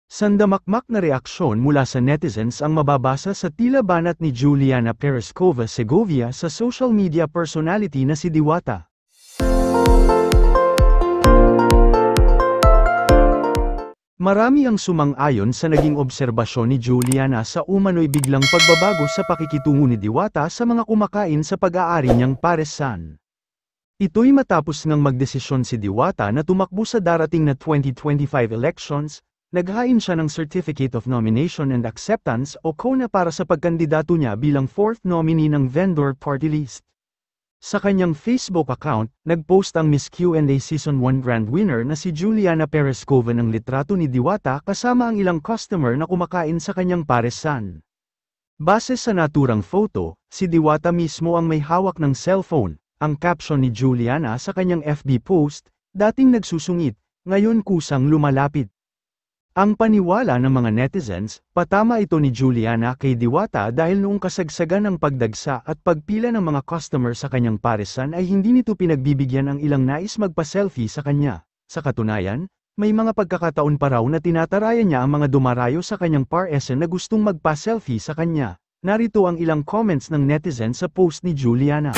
Sandamakmak na reaksyon mula sa netizens ang mababasa sa tila banat ni Juliana Perezcova Segovia sa social media personality na si Diwata. Marami ang sumang-ayon sa naging obserbasyon ni Juliana sa umano'y biglang pagbabago sa pakikitungo ni Diwata sa mga kumakain sa pag-aari niyang paresan. Ito'y matapos ngang magdesisyon si Diwata na tumakbo sa darating na 2025 elections. Naghain siya ng Certificate of Nomination and Acceptance o CONA para sa pagkandidato niya bilang 4th nominee ng vendor party list. Sa kanyang Facebook account, nagpost ang Miss Q&A Season 1 Grand Winner na si Juliana Perezcova ng litrato ni Diwata kasama ang ilang customer na kumakain sa kanyang paresan. Base sa naturang photo, si Diwata mismo ang may hawak ng cellphone. Ang caption ni Juliana sa kanyang FB post, dating nagsusungit, ngayon kusang lumalapit. Ang paniwala ng mga netizens, patama ito ni Juliana kay Diwata dahil noong kasagsagan ng pagdagsa at pagpila ng mga customer sa kanyang paresan ay hindi nito pinagbibigyan ang ilang nais magpa-selfie sa kanya. Sa katunayan, may mga pagkakataon pa raw na tinatarayan niya ang mga dumarayo sa kanyang paresan na gustong magpa-selfie sa kanya. Narito ang ilang comments ng netizens sa post ni Juliana.